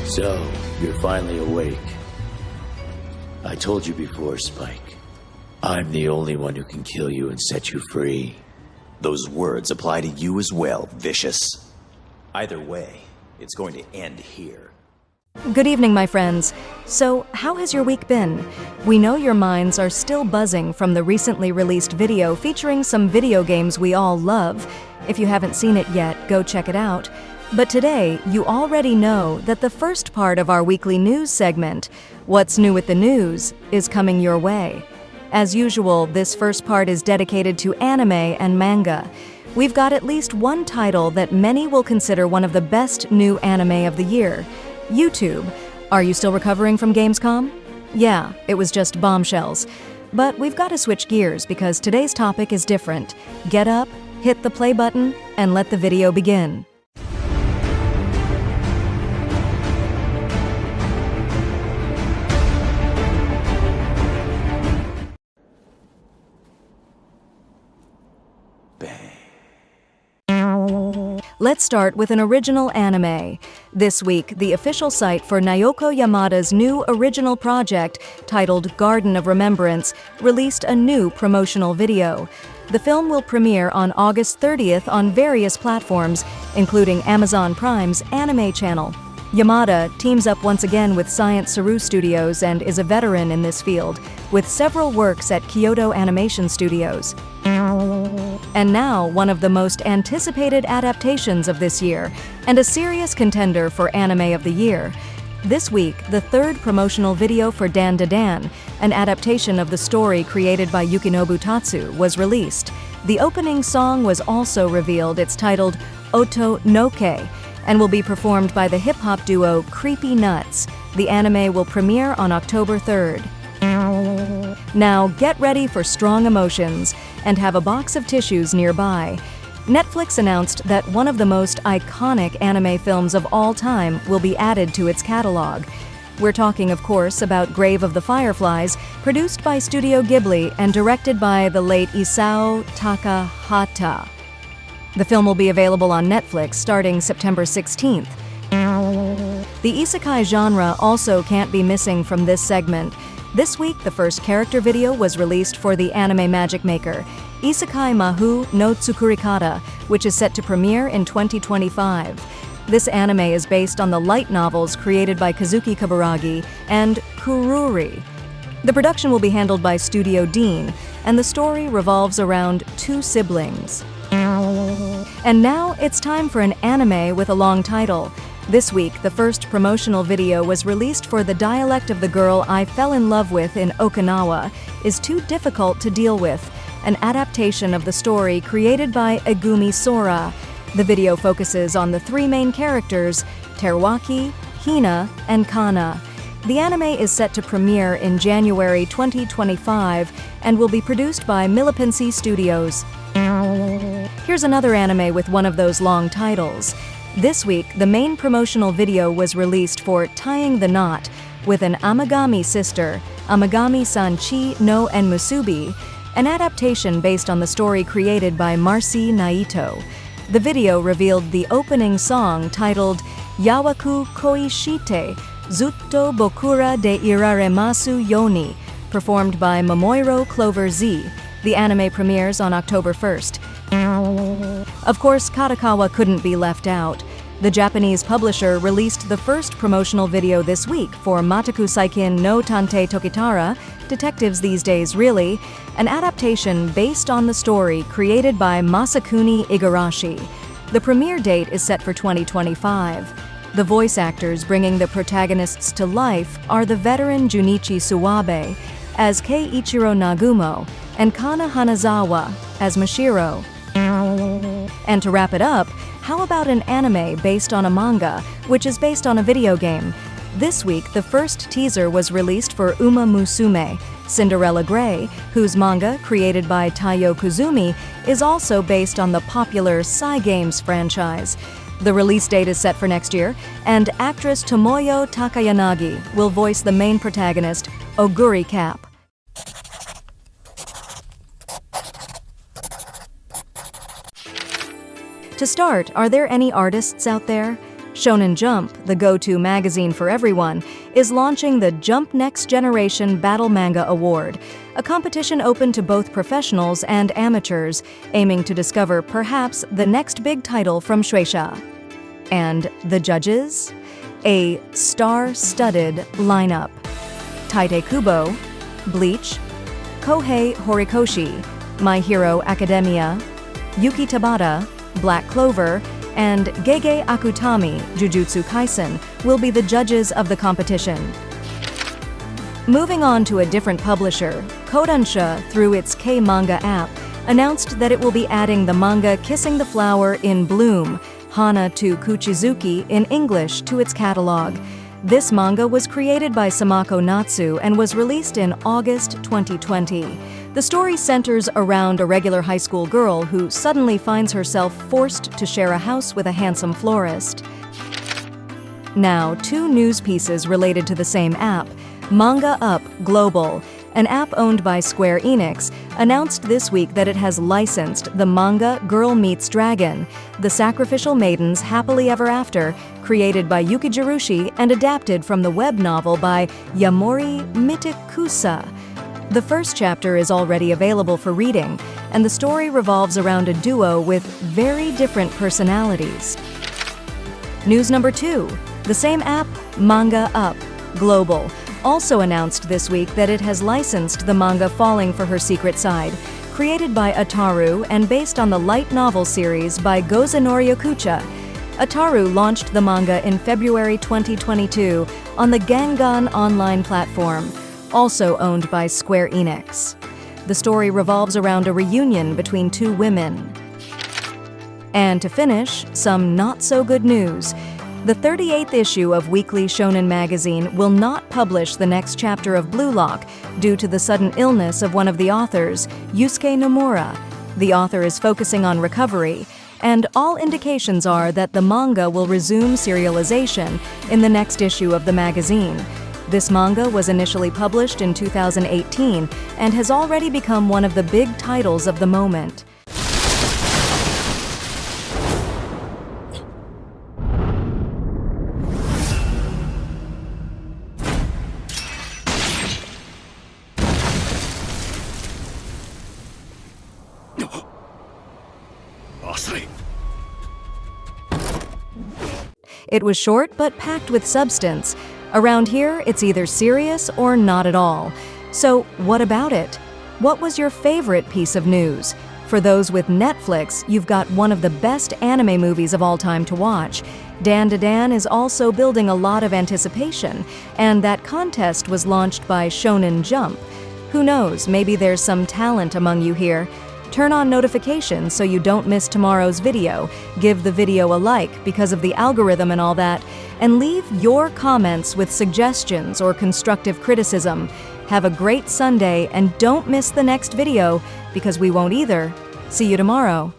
So, you're finally awake. I told you before, Spike. I'm the only one who can kill you and set you free. Those words apply to you as well, Vicious. Either way, it's going to end here. Good evening, my friends. So, how has your week been? We know your minds are still buzzing from the recently released video featuring some video games we all love. If you haven't seen it yet, go check it out. But today, you already know that the first part of our weekly news segment, What's New with the News, is coming your way. As usual, this first part is dedicated to anime and manga. We've got at least one title that many will consider one of the best new anime of the year. YouTube. Are you still recovering from Gamescom? Yeah, it was just bombshells. But we've got to switch gears because today's topic is different. Get up, hit the play button, and let the video begin. Let's start with an original anime. This week, the official site for Naoko Yamada's new original project, titled Garden of Remembrance, released a new promotional video. The film will premiere on August 30th on various platforms, including Amazon Prime's anime channel. Yamada teams up once again with Science Saru Studios and is a veteran in this field, with several works at Kyoto Animation Studios. And now, one of the most anticipated adaptations of this year, and a serious contender for Anime of the Year. This week, the third promotional video for Dan Da Dan, an adaptation of the story created by Yukinobu Tatsu, was released. The opening song was also revealed. It's titled Oto no Ke, and will be performed by the hip-hop duo Creepy Nuts. The anime will premiere on October 3rd. Now, get ready for strong emotions and have a box of tissues nearby. Netflix announced that one of the most iconic anime films of all time will be added to its catalog. We're talking, of course, about Grave of the Fireflies, produced by Studio Ghibli and directed by the late Isao Takahata. The film will be available on Netflix starting September 16th. The isekai genre also can't be missing from this segment. This week, the first character video was released for the anime Magic Maker, Isekai Mahu no Tsukurikata, which is set to premiere in 2025. This anime is based on the light novels created by Kazuki Kaburagi and Kururi. The production will be handled by Studio Dean, and the story revolves around two siblings. And now it's time for an anime with a long title. This week, the first promotional video was released for The Dialect of the Girl I Fell in Love With in Okinawa is Too Difficult to Deal With, an adaptation of the story created by Egumi Sora. The video focuses on the three main characters, Teruaki, Hina, and Kana. The anime is set to premiere in January 2025 and will be produced by Milipensi Studios. Here's another anime with one of those long titles. This week, the main promotional video was released for Tying the Knot, with an Amagami sister, Amagami-san Chi no Enmusubi, an adaptation based on the story created by Marcy Naito. The video revealed the opening song titled Yawaku Koishite Zutto Bokura de Iraremasu Yoni, performed by Momoiro Clover Z. The anime premieres on October 1st. Of course, Katakawa couldn't be left out. The Japanese publisher released the first promotional video this week for Mataku Saikin no Tantei Tokitara, Detectives These Days Really, an adaptation based on the story created by Masakuni Igarashi. The premiere date is set for 2025. The voice actors bringing the protagonists to life are the veteran Junichi Suwabe as Keiichiro Nagumo and Kana Hanazawa as Mashiro. And to wrap it up, how about an anime based on a manga, which is based on a video game? This week, the first teaser was released for Uma Musume, Cinderella Grey, whose manga, created by Taiyo Kuzumi, is also based on the popular Cygames franchise. The release date is set for next year, and actress Tomoyo Takayanagi will voice the main protagonist, Oguri Cap. To start, are there any artists out there? Shonen Jump, the go-to magazine for everyone, is launching the Jump Next Generation Battle Manga Award, a competition open to both professionals and amateurs, aiming to discover perhaps the next big title from Shueisha. And the judges? A star-studded lineup. Taite Kubo, Bleach, Kohei Horikoshi, My Hero Academia, Yuki Tabata, Black Clover, and Gege Akutami, Jujutsu Kaisen, will be the judges of the competition. Moving on to a different publisher, Kodansha, through its K-Manga app, announced that it will be adding the manga Kissing the Flower in Bloom, Hana to Kuchizuki in English, to its catalog. This manga was created by Samako Natsu and was released in August 2020. The story centers around a regular high school girl who suddenly finds herself forced to share a house with a handsome florist. Now, two news pieces related to the same app. Manga Up Global, an app owned by Square Enix, announced this week that it has licensed the manga Girl Meets Dragon, The Sacrificial Maidens Happily Ever After, created by Yuki Jirushi and adapted from the web novel by Yamori Mitekusa. The first chapter is already available for reading, and the story revolves around a duo with very different personalities. News number 2. The same app, Manga Up Global, also announced this week that it has licensed the manga Falling for Her Secret Side, created by Ataru and based on the light novel series by Gozanori Okucha. Ataru launched the manga in February 2022 on the Gangan online platform, also owned by Square Enix. The story revolves around a reunion between two women. And to finish, some not-so-good news. The 38th issue of Weekly Shonen Magazine will not publish the next chapter of Blue Lock due to the sudden illness of one of the authors, Yusuke Nomura. The author is focusing on recovery, and all indications are that the manga will resume serialization in the next issue of the magazine. This manga was initially published in 2018 and has already become one of the big titles of the moment. It was short but packed with substance. Around here, it's either serious or not at all. So, what about it? What was your favorite piece of news? For those with Netflix, you've got one of the best anime movies of all time to watch. Dan to Dan is also building a lot of anticipation, and that contest was launched by Shonen Jump. Who knows, maybe there's some talent among you here. Turn on notifications so you don't miss tomorrow's video, give the video a like because of the algorithm and all that, and leave your comments with suggestions or constructive criticism. Have a great Sunday and don't miss the next video because we won't either. See you tomorrow.